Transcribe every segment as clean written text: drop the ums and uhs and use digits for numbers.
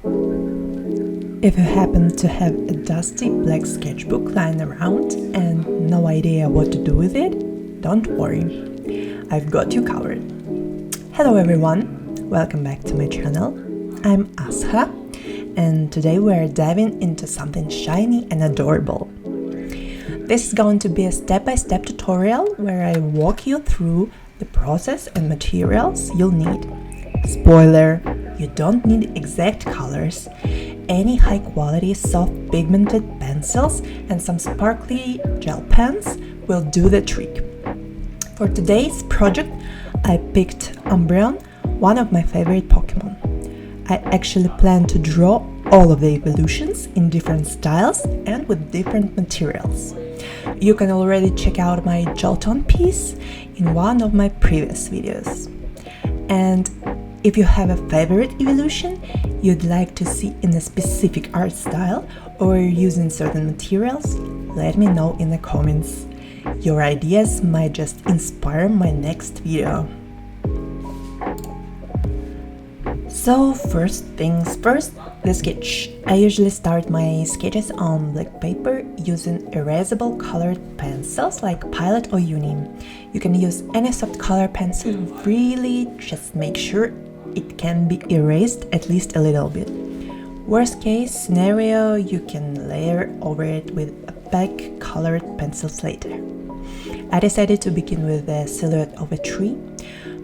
If you happen to have a dusty black sketchbook lying around and no idea what to do with it, don't worry, I've got you covered. Hello everyone, welcome back to my channel. I'm Asha, and today we're diving into something shiny and adorable. This is going to be a step-by-step tutorial where I walk you through the process and materials you'll need. Spoiler, you don't need exact colors. Any high-quality, soft pigmented pencils and some sparkly gel pens will do the trick. For today's project, I picked Umbreon, one of my favorite Pokemon. I actually plan to draw all of the evolutions in different styles and with different materials. You can already check out my gel tone piece in one of my previous videos. And if you have a favorite evolution you'd like to see in a specific art style or using certain materials, let me know in the comments. Your ideas might just inspire my next video. So first things first, the sketch. I usually start my sketches on black paper using erasable colored pencils like Pilot or Uni. You can use any soft color pencil, really just make sure it can be erased at least a little bit. Worst case scenario, you can layer over it with opaque colored pencils later. I decided to begin with the silhouette of a tree.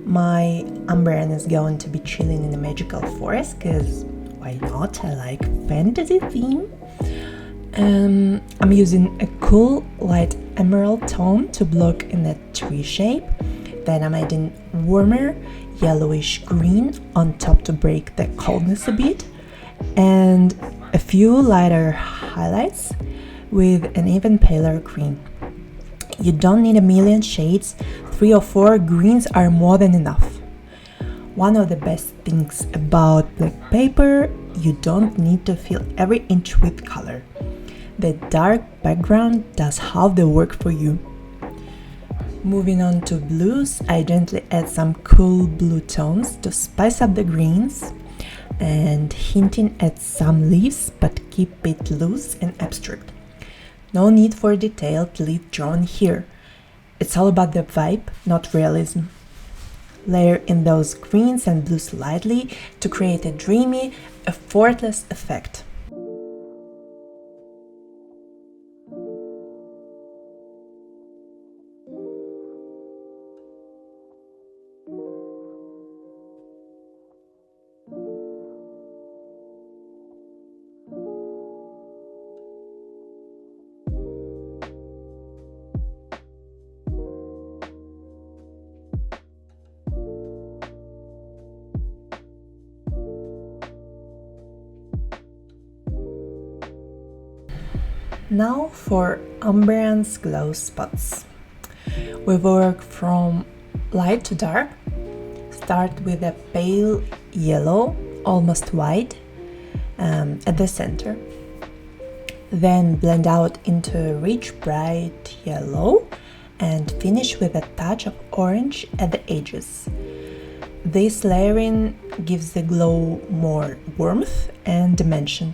My Umbreon is going to be chilling in a magical forest, because why not? I like fantasy theme. I'm using a cool light emerald tone to block in the tree shape. Then I'm adding warmer yellowish green on top to break the coldness a bit, and a few lighter highlights with an even paler green. You don't need a million shades, 3 or 4 greens are more than enough. One of the best things about black paper, you don't need to fill every inch with color. The dark background does half the work for you. Moving on to blues, I gently add some cool blue tones to spice up the greens and hinting at some leaves, but keep it loose and abstract. No need for detailed leaf drawing here. It's all about the vibe, not realism. Layer in those greens and blues lightly to create a dreamy, effortless effect. Now for Umbreon's glow spots. We work from light to dark. Start with a pale yellow, almost white, at the center. Then blend out into a rich bright yellow and finish with a touch of orange at the edges. This layering gives the glow more warmth and dimension.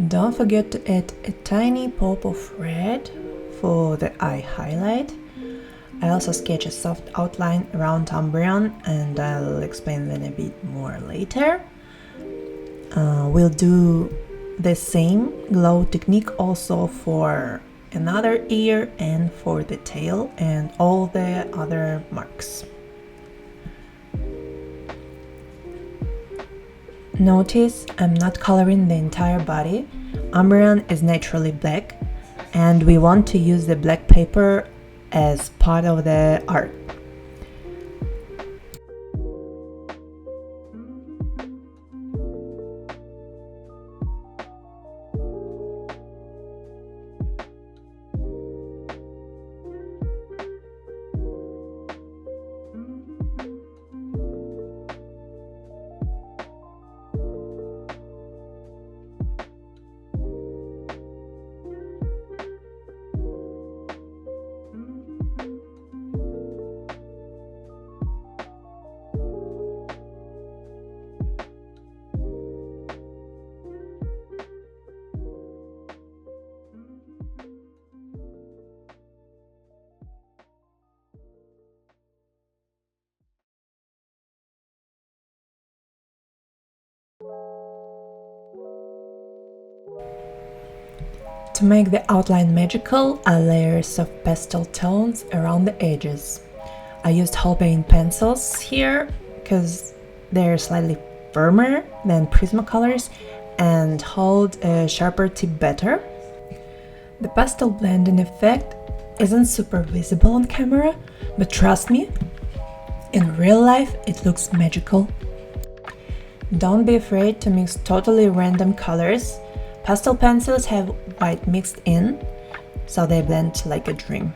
Don't forget to add a tiny pop of red for the eye highlight. I also sketch a soft outline around Umbreon, and I'll explain that a bit more later. We'll do the same glow technique also for another ear and for the tail and all the other marks. Notice I'm not coloring the entire body. Umbreon is naturally black, and we want to use the black paper as part of the art. To make the outline magical, I layer soft pastel tones around the edges. I used whole paint pencils here because they're slightly firmer than Prismacolors and hold a sharper tip better. The pastel blending effect isn't super visible on camera, but trust me, in real life it looks magical. Don't be afraid to mix totally random colors. Pastel pencils have white mixed in, so they blend like a dream.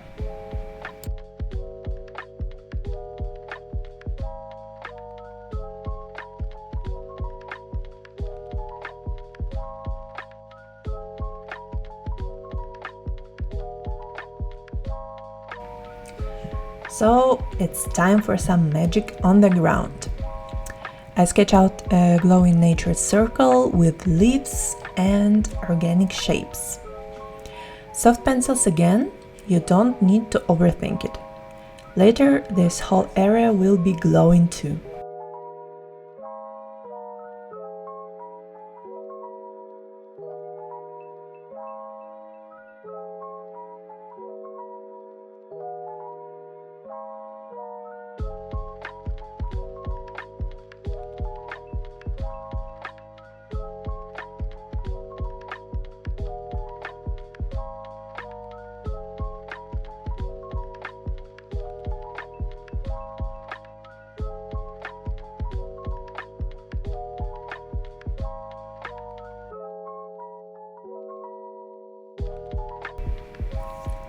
So it's time for some magic on the ground. I sketch out a glowing nature circle with leaves and organic shapes. Soft pencils again, you don't need to overthink it. Later, this whole area will be glowing too.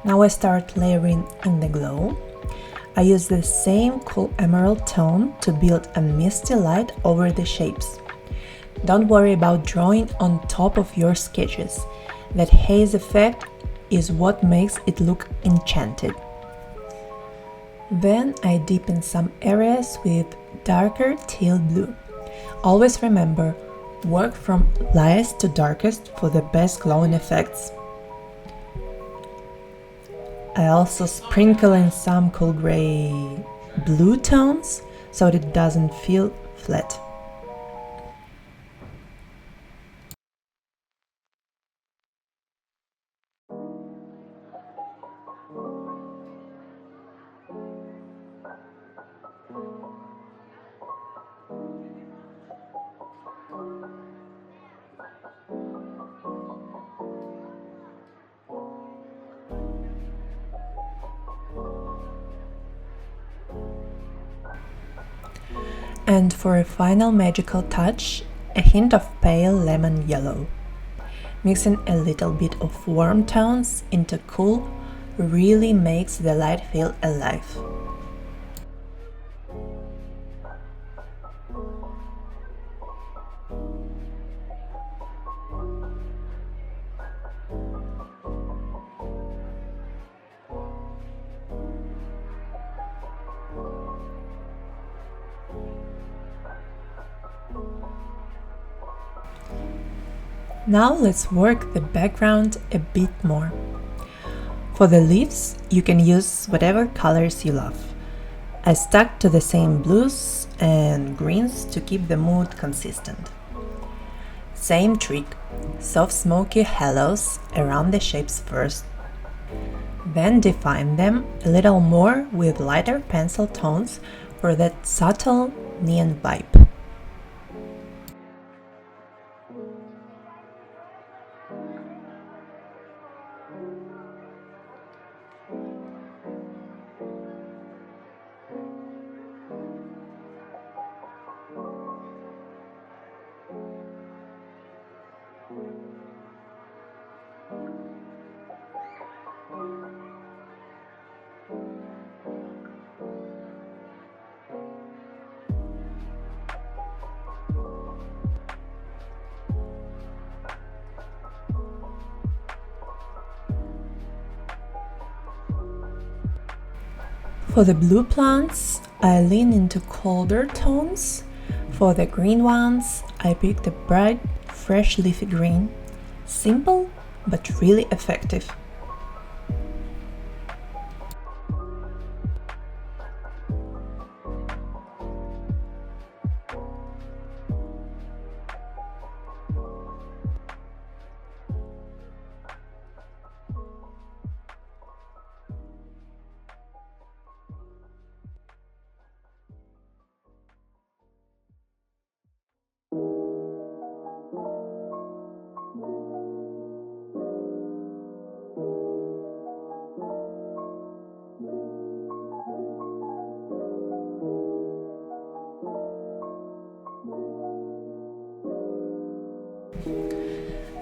Now I start layering in the glow. I use the same cool emerald tone to build a misty light over the shapes. Don't worry about drawing on top of your sketches. That haze effect is what makes it look enchanted. Then I deepen some areas with darker teal blue. Always remember, work from lightest to darkest for the best glowing effects. I also sprinkle in some cool gray blue tones so that it doesn't feel flat. And for a final magical touch, a hint of pale lemon yellow. Mixing a little bit of warm tones into cool really makes the light feel alive. Now let's work the background a bit more. For the leaves, you can use whatever colors you love. I stuck to the same blues and greens to keep the mood consistent. Same trick, soft smoky halos around the shapes first. Then define them a little more with lighter pencil tones for that subtle neon vibe. For the blue plants, I lean into colder tones. For the green ones, I picked a bright, fresh leafy green. Simple, but really effective.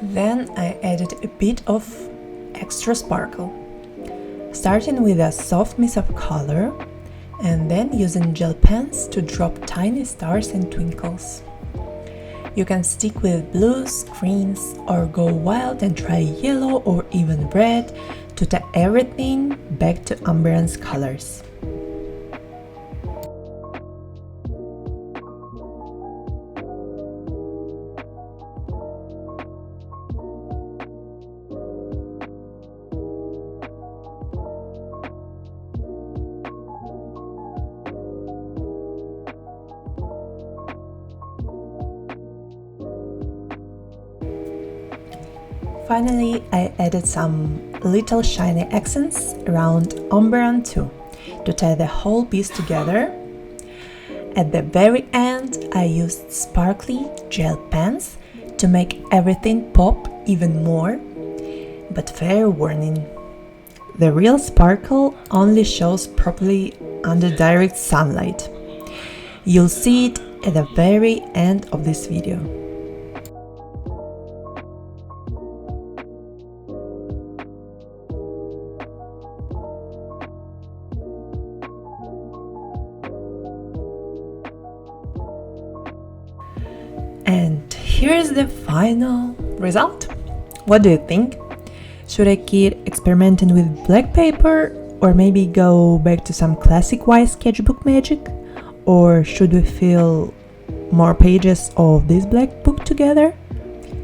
Then I added a bit of extra sparkle, starting with a soft mist of color and then using gel pens to drop tiny stars and twinkles. You can stick with blues, greens, or go wild and try yellow or even red to tie everything back to Umbreon's colors. Finally, I added some little shiny accents around Umbreon too, to tie the whole piece together. At the very end, I used sparkly gel pens to make everything pop even more, but fair warning, the real sparkle only shows properly under direct sunlight. You'll see it at the very end of this video. And here's the final result. What do you think? Should I keep experimenting with black paper or maybe go back to some classic white sketchbook magic? Or should we fill more pages of this black book together?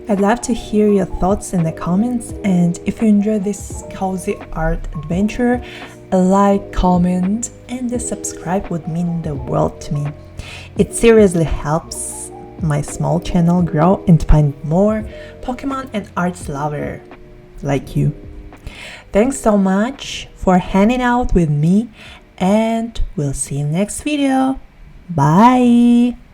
I'd love to hear your thoughts in the comments, and if you enjoyed this cozy art adventure, a like, comment and a subscribe would mean the world to me. It seriously helps my small channel grow and find more Pokemon and arts lover like you. Thanks so much for hanging out with me, and we'll see you next video. Bye!